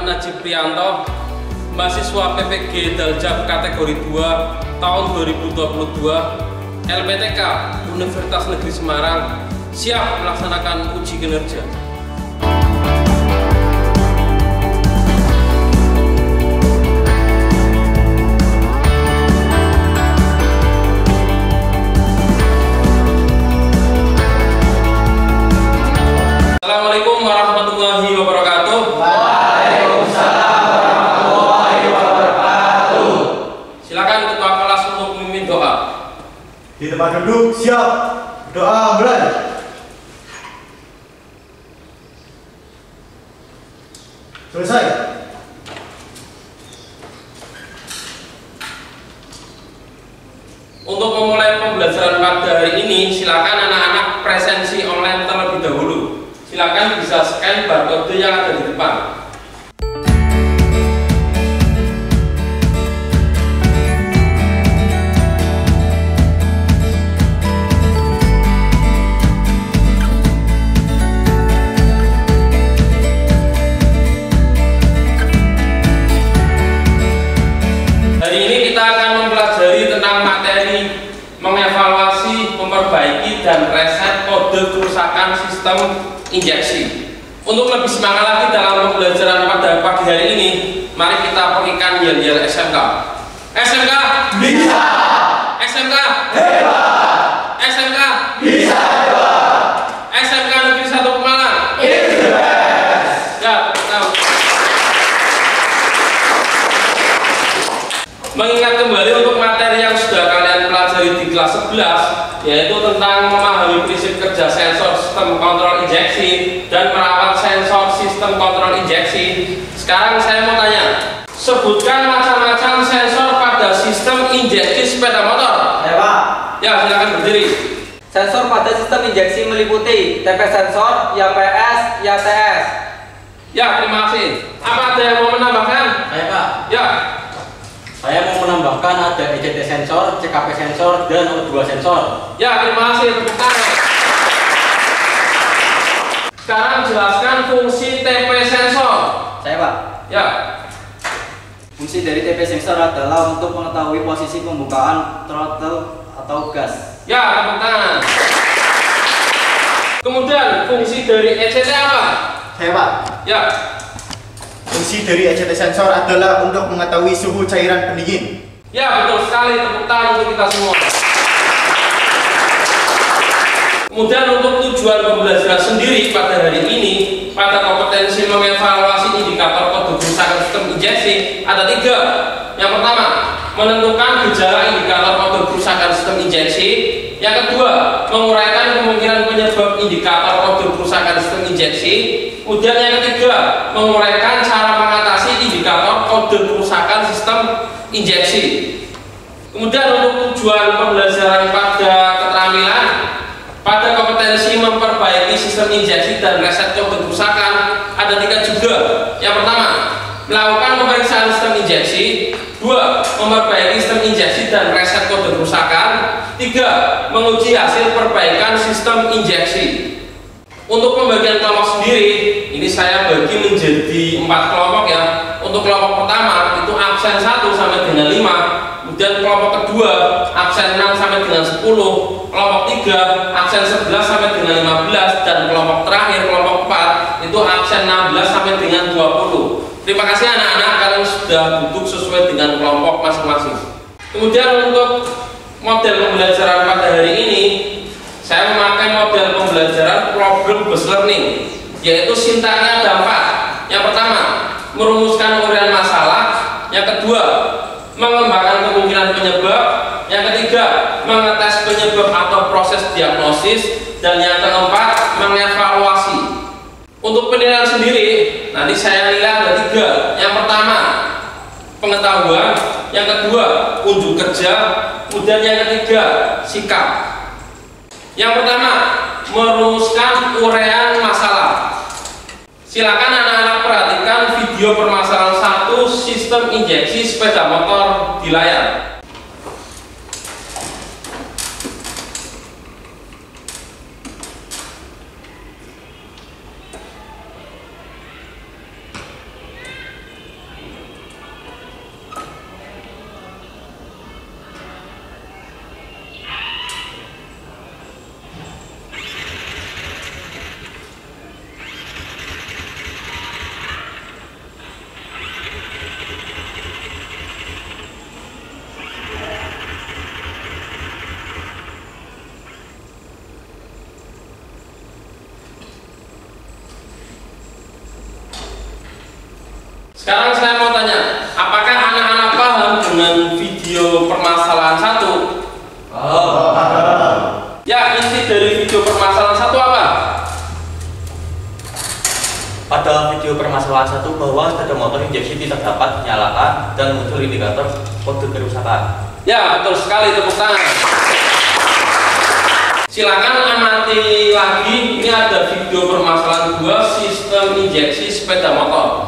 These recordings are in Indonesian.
Najib Prianto, mahasiswa PPG Daljab kategori 2 tahun 2022 LPTK Universitas Negeri Semarang siap melaksanakan uji kinerja. Assalamualaikum warahmatullahi wabarakatuh. Waalaikumsalam warahmatullahi wabarakatuh. Silakan ketua kelas untuk memimpin doa. Di tempat duduk siap. Doa mulai. Selesai. Untuk memulai pembelajaran pada hari ini, silakan anak-anak presensi online terlebih dahulu. Silakan bisa scan barcode yang ada di depan. Hari ini kita akan mempelajari tentang materi mengevaluasi, memperbaiki, dan reset kode kerusakan sistem injeksi. Untuk lebih semangat lagi dalam pembelajaran pada pagi hari ini, mari kita pergikan yel-yel SMK. SMK Bisa. SMK Hebat. SMK Bisa hebat. SMK Negeri 1 Pemalang. It's the best. Ya, tahu. Mengingat kembali untuk materi yang sudah kalian pelajari di kelas 11, yaitu tentang memahami prinsip kerja sensor sistem kontrol injeksi dan merawat sensor sistem kontrol injeksi. Sekarang saya mau tanya, sebutkan macam-macam sensor pada sistem injeksi sepeda motor. Ya Pak. Ya, silakan berdiri. Sensor pada sistem injeksi meliputi TP sensor, YPS, YTS. Ya, terima kasih. Apa ada yang mau menambahkan? Saya Pak. Ya, Saya mau menambahkan ada ECT sensor, CKP sensor, dan O2 sensor. ya, terima kasih. Tepuk tangan. Sekarang jelaskan fungsi TP sensor. Saya Pak. Ya, Fungsi dari TP sensor adalah untuk mengetahui posisi pembukaan throttle atau gas. ya, tepuk tangan. Kemudian fungsi dari ECT apa? Saya Pak. Ya, Fungsi dari ECT sensor adalah untuk mengetahui suhu cairan pendingin. ya, betul sekali. Tepuk tangan untuk kita semua. Kemudian untuk tujuan pembelajaran sendiri pada hari ini, pada kompetensi mengevaluasi indikator kode kerusakan sistem injeksi ada 3. Yang pertama, menentukan gejala indikator kode kerusakan sistem injeksi. Yang kedua, menguraikan kemungkinan penyebab indikator kode kerusakan sistem injeksi. Kemudian yang ketiga, menguraikan cara mengatasi indikator kode kerusakan sistem injeksi. Kemudian untuk tujuan pembelajaran pada keterampilan, pada kompetensi memperbaiki sistem injeksi dan reset kode kerusakan ada 3 juga. Yang pertama, melakukan pemeriksaan sistem injeksi. 2. Memperbaiki sistem injeksi dan reset kode kerusakan. 3. Menguji hasil perbaikan sistem injeksi. Untuk pembagian kelompok sendiri, ini saya bagi menjadi 4 kelompok ya. Untuk kelompok pertama itu absen 1 sampai dengan 5. Kemudian kelompok kedua absen 6 sampai dengan 10. Kelompok 3 absen 11 sampai dengan 15. Dan kelompok terakhir, kelompok 4 itu absen 16 sampai dengan 20. Terima kasih anak-anak, kalian sudah duduk sesuai dengan kelompok masing-masing. Kemudian untuk model pembelajaran pada hari ini, saya memakai model pembelajaran problem based learning, yaitu sintaknya ada 4. Yang pertama, merumuskan uraian masalah. Yang kedua, mengembangkan kemungkinan penyebab. Yang ketiga, mengetes penyebab atau proses diagnosis. Dan yang keempat, mengevaluasi. Untuk penilaian sendiri, nanti saya nilai ada 3. Yang pertama, pengetahuan. Yang kedua, unjuk kerja. Kemudian yang ketiga, sikap. Yang pertama, merumuskan uraian masalah. Silakan anak-anak perhatikan video permasalahan 1 sistem injeksi sepeda motor di layar. Sekarang saya mau tanya, apakah anak-anak paham dengan video permasalahan 1? Ya, isi dari video permasalahan 1 apa? Pada video permasalahan 1 bahwa sepeda motor injeksi tidak dapat dinyalakan dan muncul indikator kode kerusakan. Ya, betul sekali, tepuk tangan. Silakan amati lagi, ini ada video permasalahan 2 sistem injeksi sepeda motor.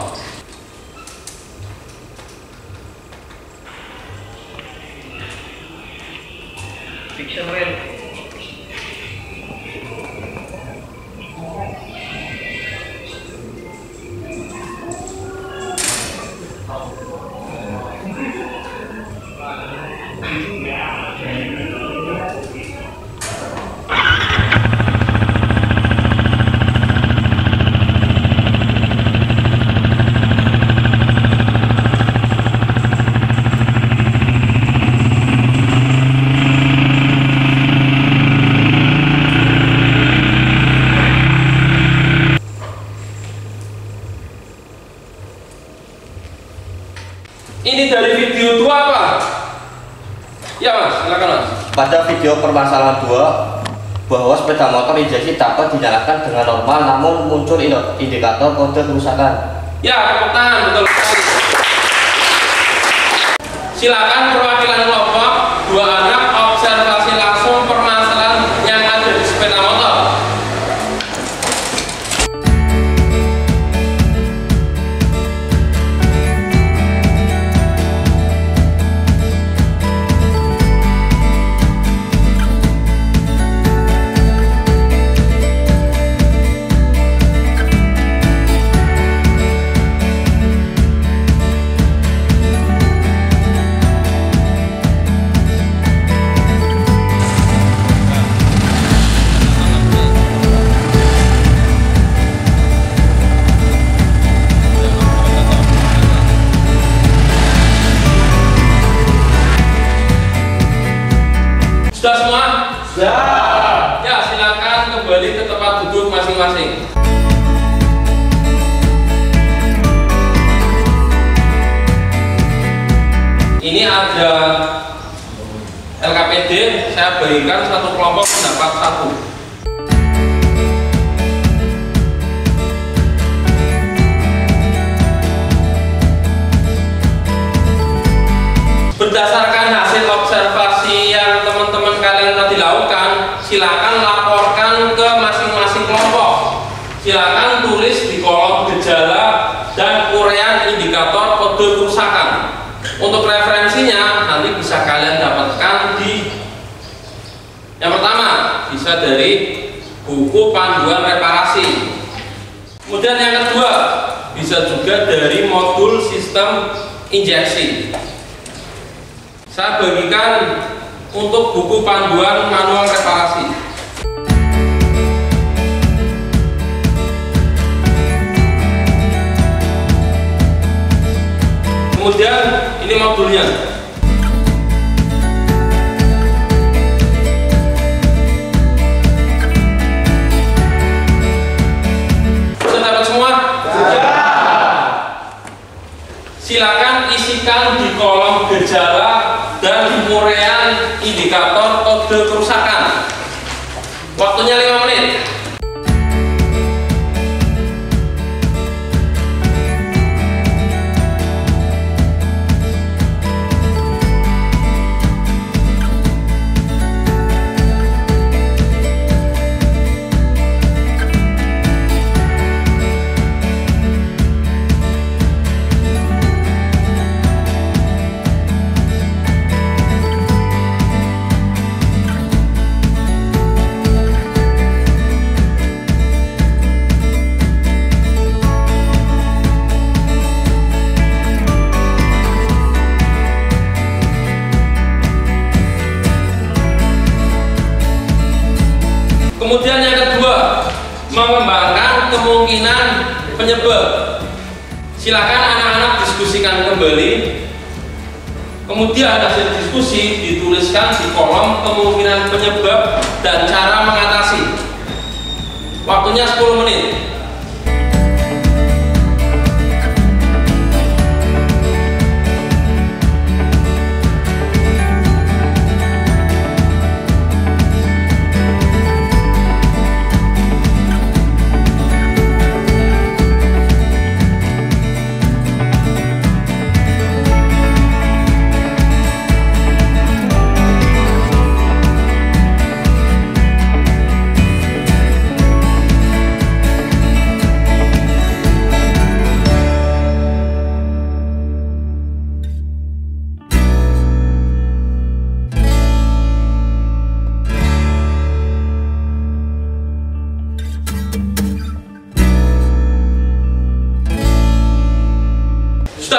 Ini dari video 2 apa? Ya Mas, silakan Mas. Pada video permasalahan 2 bahwa sepeda motor injeksi dapat dinyalakan dengan normal namun muncul indikator kode kerusakan. Ya, tepuk tangan, betul sekali. Silakan perwakilan kelompok 2 anak observasi langsung permasalahan yang ada di sepeda motor. Sudah semua? Sudah. Ya, silakan kembali ke tempat duduk masing-masing. Ini ada LKPD, saya berikan satu kelompok mendapat 1. Berdasarkan hasil observasi yang teman-teman kalian tadi lakukan, silakan laporkan ke masing-masing kelompok. Silakan tulis di kolom gejala dan uraian indikator kode kerusakan. Untuk referensinya nanti bisa kalian dapatkan di yang pertama bisa dari buku panduan reparasi. Kemudian yang kedua bisa juga dari modul sistem injeksi. Saya bagikan untuk buku panduan manual reparasi. Kemudian ini modulnya. Sudah dapat semua? Sudah. Silakan isikan di kolom gejala dan uraian indikator kode kerusakan. Waktunya 5 menit. Kemudian yang kedua, mengembangkan kemungkinan penyebab. Silakan anak-anak diskusikan kembali. Kemudian hasil diskusi dituliskan di kolom kemungkinan penyebab dan cara mengatasi. Waktunya 10 menit.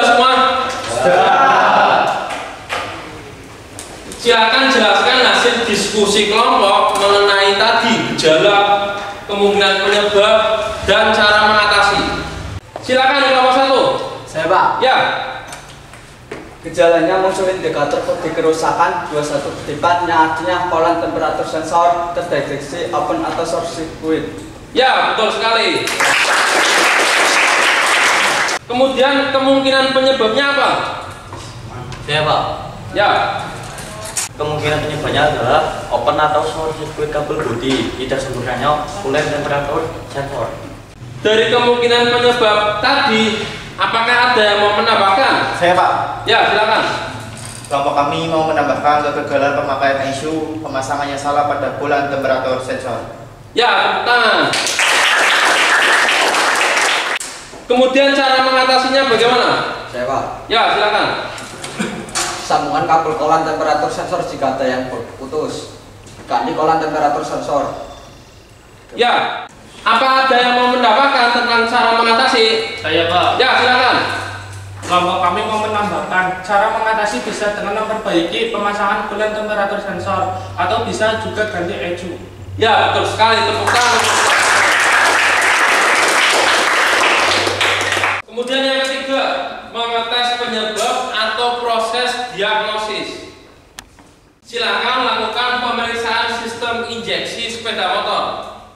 Sudah semua? Silakan jelaskan hasil diskusi kelompok mengenai tadi gejala, kemungkinan penyebab, dan cara mengatasi. Silakan yang nomor 1. Saya Pak. Ya. Gejalanya muncul indikator kode kerusakan 21/4 yang artinya kolan temperatur sensor terdeteksi open atau short circuit. Ya, betul sekali. Kemudian kemungkinan penyebabnya apa? Saya Pak, Ya. kemungkinan penyebabnya adalah open atau short circuit kabel bodi, tidak sempurnanya kulen temperatur sensor. Dari kemungkinan penyebab tadi, apakah ada yang mau menambahkan? Saya Pak. Ya, silakan. Kelompok kami mau menambahkan kegagalan pemakaian isu pemasangannya salah pada bulan temperatur sensor. Ya, tepuk tangan. Kemudian cara mengatasinya bagaimana? Saya Pak. Ya, silakan. Sambungan kabel kolan temperatur sensor jika ada yang putus. Ganti kolan temperatur sensor. Ya. Apa ada yang mau menambahkan tentang cara mengatasi? Saya Pak. Ya, silakan. Kelompok kami mau menambahkan cara mengatasi bisa dengan memperbaiki pemasangan bulan temperatur sensor atau bisa juga ganti ecu. Ya, betul sekali, tepuk tangan. Kemudian yang ketiga, mengetes penyebab atau proses diagnosis. Silakan lakukan pemeriksaan sistem injeksi sepeda motor.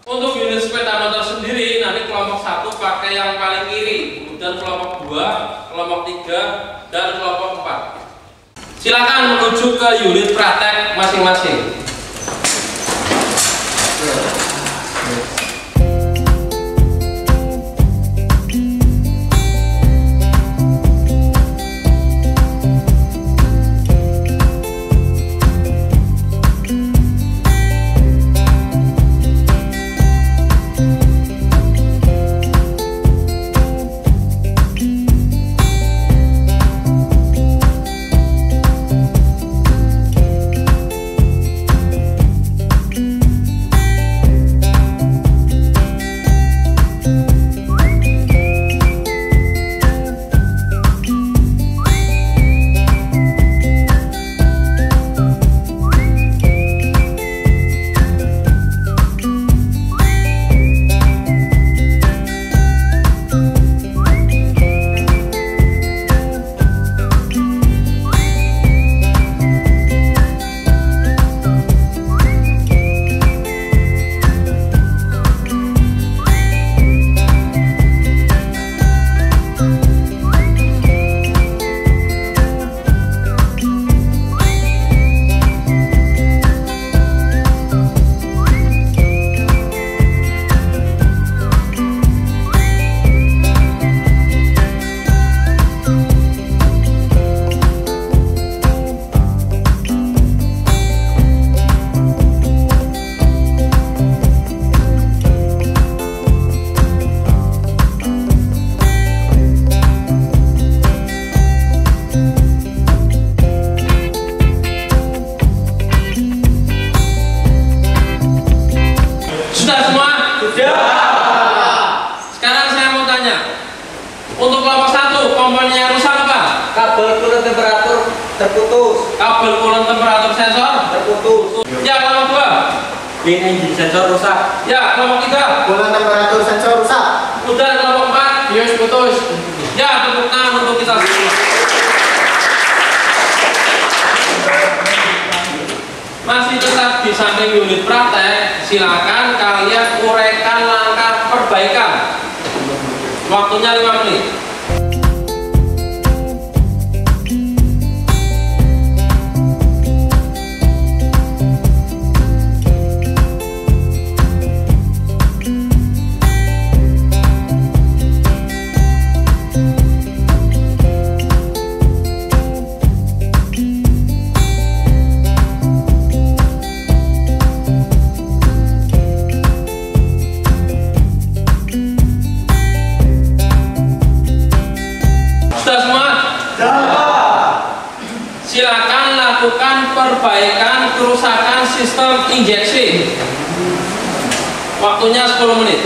Untuk unit sepeda motor sendiri, nanti kelompok 1 pakai yang paling kiri, kemudian kelompok 2, kelompok 3, dan kelompok 4. Silakan menuju ke unit praktek masing-masing. Untuk kelompok 1, komponen yang rusak apa? Kabel coolant temperatur terputus. Kabel coolant temperatur sensor Terputus. Ya, kelompok 2. Pin engine sensor rusak. Ya, kelompok 3. Bulan temperatur sensor rusak. Udah, kelompok 4. Bios putus. Ya, tepuk tangan untuk kita semua. Masih tetap di samping unit praktek, silakan kalian uraikan langkah perbaikan. Waktunya 5 menit. Sudah semua? Silakan lakukan perbaikan kerusakan sistem injeksi. Waktunya 10 menit.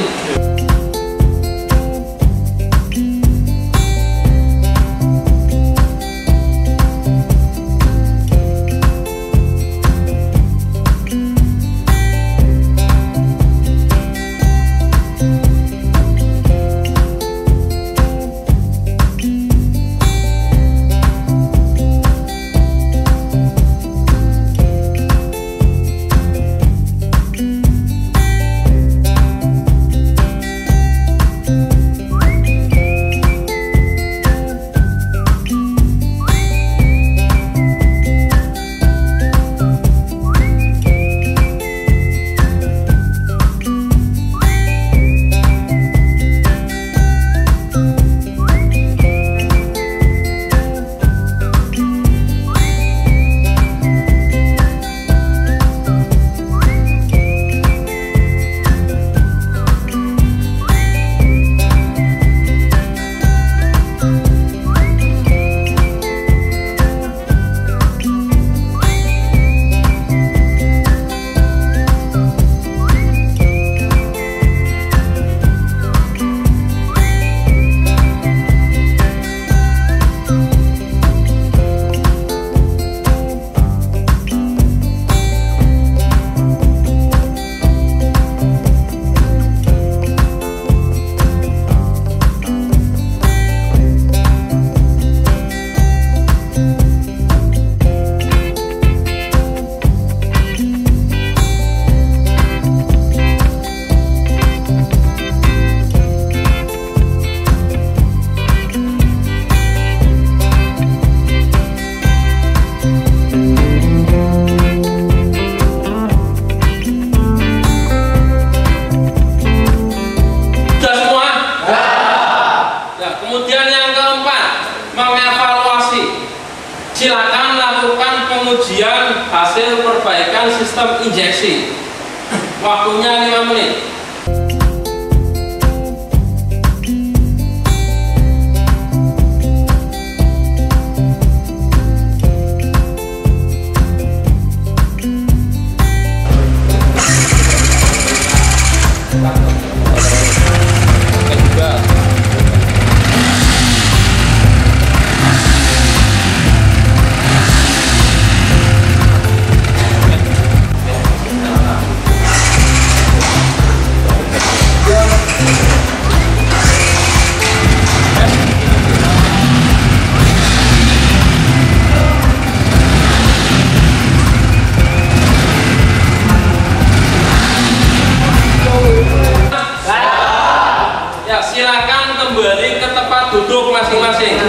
sistem injeksi. Waktunya 5 menit. Silakan kembali ke tempat duduk masing-masing.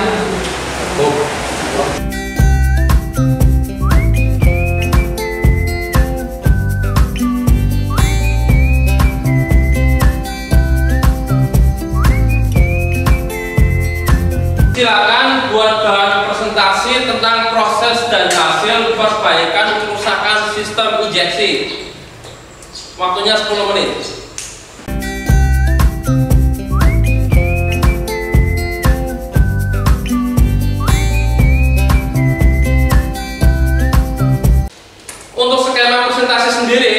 Silakan buat bahan presentasi tentang proses dan hasil perbaikan kerusakan sistem injeksi. Waktunya 10 menit. Untuk skema presentasi sendiri,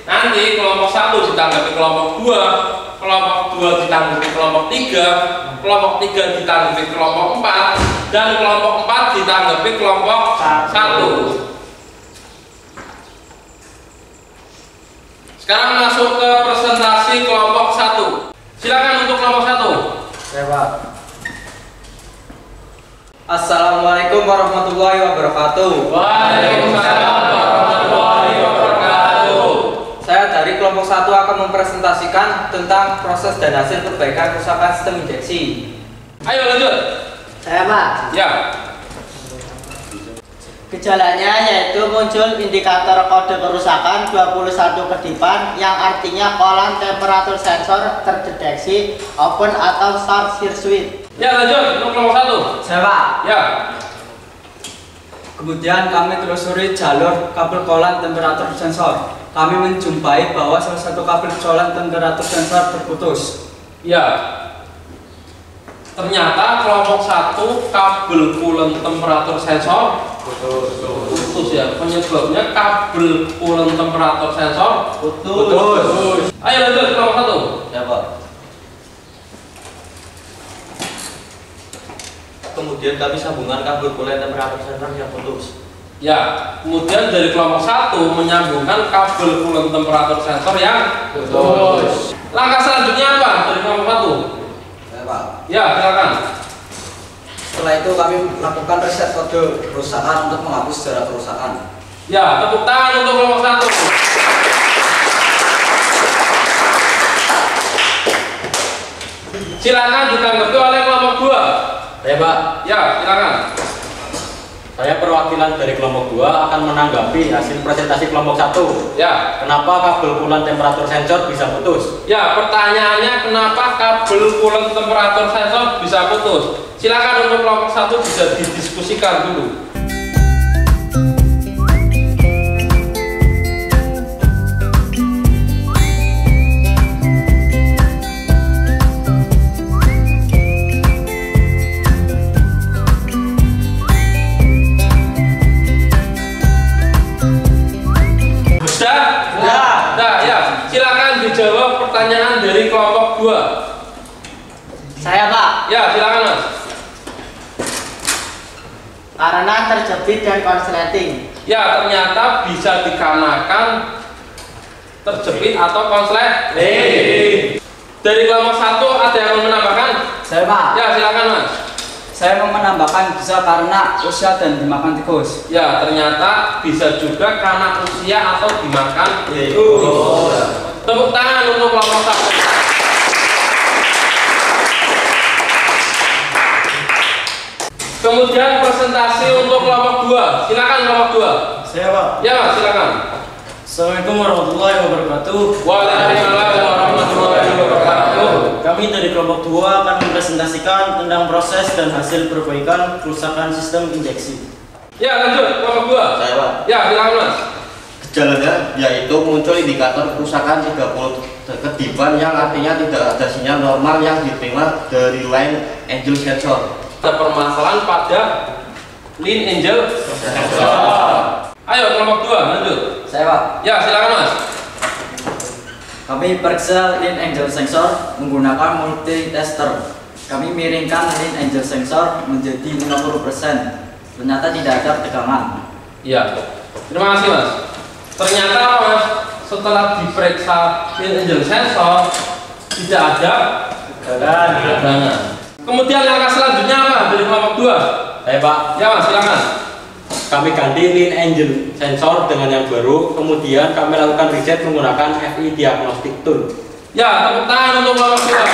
nanti kelompok 1 ditanggapi kelompok 2, kelompok 2 ditanggapi kelompok 3, kelompok 3 ditanggapi kelompok 4, dan kelompok 4 ditanggapi kelompok 1. Sekarang masuk ke presentasi kelompok 1. Silakan untuk kelompok 1. Saya Pak. Assalamualaikum warahmatullahi wabarakatuh. Waalaikumsalam warahmatullahi wabarakatuh. Saya dari kelompok 1 akan mempresentasikan tentang proses dan hasil perbaikan kerusakan sistem injeksi. Ayo lanjut. Saya Pak. Ya. Gejalanya yaitu muncul indikator kode kerusakan 21 kedipan yang artinya kolam temperatur sensor terdeteksi open atau short circuit. Ya lanjut untuk kelompok 1. Saya Pak. Ya. Kemudian kami telusuri jalur kabel kolam temperatur sensor. Kami menjumpai bahwa salah satu kabel kolam temperatur sensor terputus. Ya. Ternyata kelompok 1 kabel coolant temperatur sensor putus ya. Penyebabnya kabel coolant temperatur sensor putus. Ayo lanjut kelompok 1. Ya Pak. Kemudian kami sambungkan kabel coolant temperatur sensor yang putus. Ya, kemudian dari kelompok 1 menyambungkan kabel coolant temperatur sensor yang putus. Langkah selanjutnya apa dari kelompok 1? Saya Pak. Ya, silakan. Setelah itu kami melakukan riset kode kerusakan untuk menghapus sejarah kerusakan. Ya, tepuk tangan untuk kelompok 1. Silakan ditanggapi oleh kelompok 2. Ya Pak, Ya, silakan. saya perwakilan dari kelompok 2 akan menanggapi hasil presentasi kelompok 1. Ya. Kenapa kabel coolant temperatur sensor bisa putus? Ya, pertanyaannya kenapa kabel coolant temperatur sensor bisa putus? Silakan untuk kelompok 1 bisa didiskusikan dulu. Dijawab pertanyaan dari kelompok 2. Saya Pak. Ya, silakan Mas. Karena terjepit dan konsleting. Ya, ternyata bisa dikarenakan terjepit atau konsleting. Dari kelompok 1 ada yang mau menambahkan? Saya Pak. Ya, silakan Mas. Saya mau menambahkan bisa karena usia dan dimakan tikus. Ya, ternyata bisa juga karena usia atau dimakan tikus. Tepuk tangan untuk kelompok 1. Kemudian presentasi untuk kelompok 2. Silakan kelompok 2. Saya Pak. Ya Mas, silakan. Assalamualaikum warahmatullahi wabarakatuh. Waalaikumsalam warahmatullahi wabarakatuh. Kami dari kelompok 2 akan mempresentasikan tentang proses dan hasil perbaikan kerusakan sistem injeksi. Ya lanjut kelompok 2. Saya Pak. Ya silakan Mas. Gejalanya yaitu muncul indikator kerusakan 30 kedipan yang artinya tidak ada sinyal normal yang diterima dari line angel sensor. Ada permasalahan pada line angel sensor. Ayo kelompok 2 lanjut. Saya Pak. Ya silakan Mas. Kami periksa line angel sensor menggunakan multitester. Kami miringkan line angel sensor menjadi 50%. Ternyata tidak ada tegangan. Iya. Terima kasih Mas. Ternyata Mas, setelah diperiksa line angel sensor tidak ada tegangan. Kemudian langkah selanjutnya apa dari kelompok 2? Pak. Ya Mas, silakan. Kami ganti line angel sensor dengan yang baru, kemudian kami lakukan reset menggunakan FI diagnostic tool. Ya, tepuk tangan untuk kelompok 2.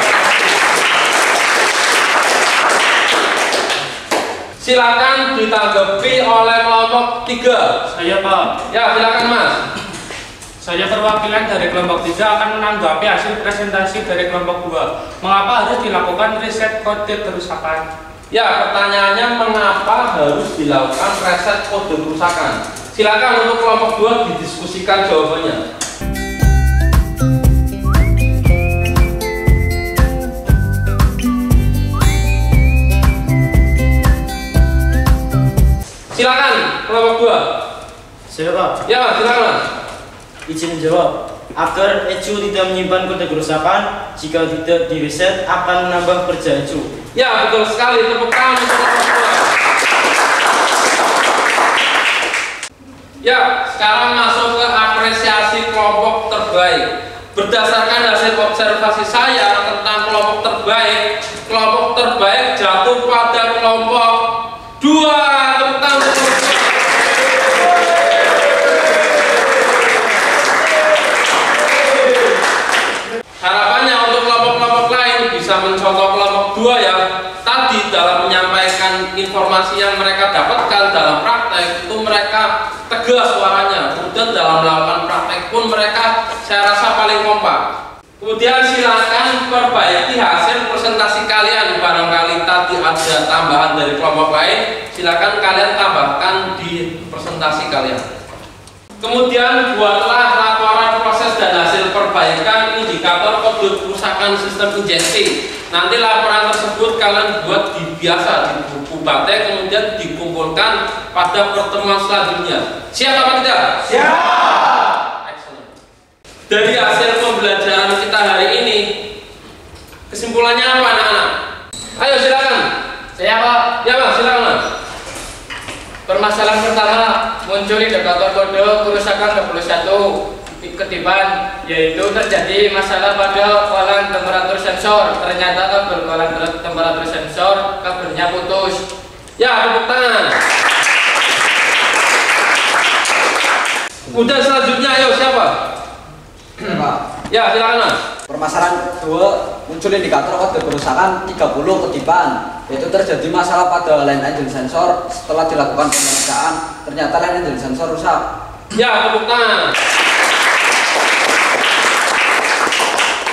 Silakan ditanggapi oleh kelompok 3. Saya Pak. Ya, silakan Mas. Saya perwakilan dari kelompok 3 akan menanggapi hasil presentasi dari kelompok 2. Mengapa harus dilakukan riset kode kerusakan? Ya, pertanyaannya mengapa harus dilakukan reset kode kerusakan? Silakan untuk kelompok 2 didiskusikan jawabannya. Silakan kelompok 2. Saya Pak. Ya, silakan Mas. Izin jawab. Agar ECU tidak menyimpan kode kerusakan, jika tidak di-reset akan menambah kerja ECU. Ya, betul sekali. Tepuk tangan untuk kelompok 2. Ya, sekarang masuk ke apresiasi kelompok terbaik. Berdasarkan hasil observasi saya tentang kelompok terbaik jatuh pada kelompok 2. Tepuk tangan untuk kelompok 2. Harapannya untuk kelompok-kelompok lain bisa mencontoh kelompok 2 yang tadi dalam menyampaikan informasi yang mereka dapatkan dalam praktek itu mereka tegas suaranya, kemudian dalam melakukan praktek pun mereka saya rasa paling kompak. Kemudian silakan perbaiki hasil presentasi kalian, barangkali tadi ada tambahan dari kelompok lain, silakan kalian tambahkan di presentasi kalian. Kemudian buatlah laporan proses dan hasil perbaikan indikator kode kerusakan sistem injeksi. Nanti laporan tersebut kalian buat biasa di buku bate, kemudian dikumpulkan pada pertemuan selanjutnya. Siap apa tidak? Siap. Excellent. Dari hasil pembelajaran kita hari ini, kesimpulannya apa anak-anak? Ayo silakan. Saya Pak. Ya Mas, silakan Mas. Permasalahan pertama muncul indikator kode kerusakan 21 kedipan, yaitu terjadi masalah pada kolam temperatur sensor. Ternyata kabel kolam temperatur sensor kabelnya putus. Ya, tepuk tangan. Kemudian selanjutnya ayo siapa? Pak. Ya, silakan Mas. Permasalahan kedua, muncul indikator kode kerusakan 30 kedipan, yaitu terjadi masalah pada line angel sensor. Setelah dilakukan pemeriksaan, ternyata line angel sensor rusak. Ya, tepuk tangan.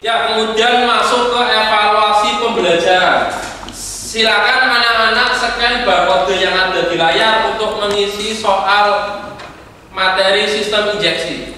Ya, kemudian masuk ke evaluasi pembelajaran. Silakan anak-anak scan barcode yang ada di layar untuk mengisi soal materi sistem injeksi.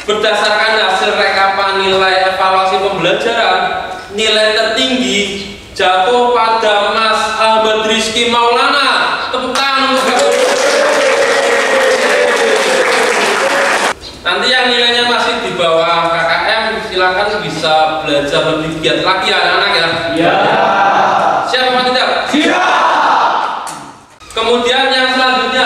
Berdasarkan hasil rekapan nilai evaluasi pembelajaran, nilai tertinggi jatuh pada Mas Ahmad Rizky Maulana. Tepuk tangan untuk nanti yang nilainya masih di bawah KKM silakan bisa belajar lebih giat lagi anak-anak ya. Iya. Siap apa tidak? Siap. Kemudian yang selanjutnya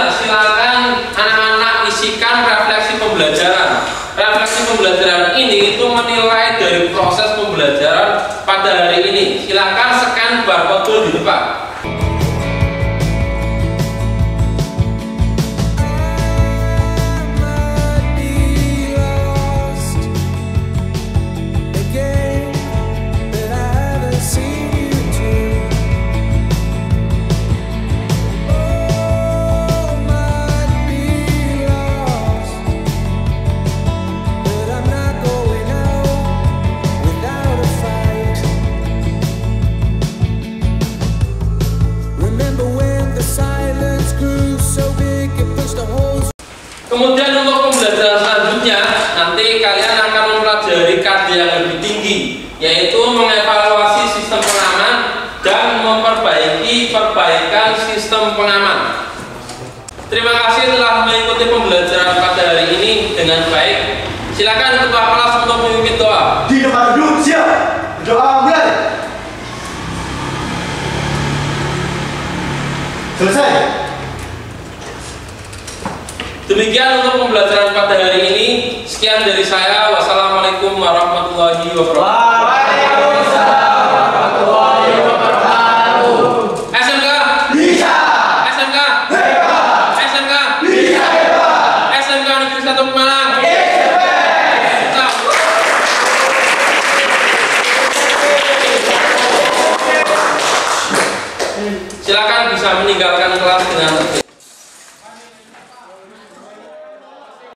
sisihkan refleksi pembelajaran. Refleksi pembelajaran ini itu menilai dari proses pembelajaran pada hari ini. Silakan scan barcode di depan. Kemudian untuk pembelajaran selanjutnya, nanti kalian akan mempelajari kajian yang lebih tinggi, yaitu mengevaluasi sistem pengaman dan memperbaiki perbaikan sistem pengaman. Terima kasih telah mengikuti pembelajaran pada hari ini dengan baik. Silakan ketua kelas untuk memimpin doa. Di depan duduk, siap. Doa mulai. Selesai. Demikian untuk pembelajaran pada hari ini. Sekian dari saya. Wassalamualaikum warahmatullahi wabarakatuh. Waalaikumsalam warahmatullahi wabarakatuh. SMK Bisa. SMK Hebat. SMK Bisa hebat. SMK Negeri 1 Pemalang. Silakan bisa meninggalkan kelas dengan tertib.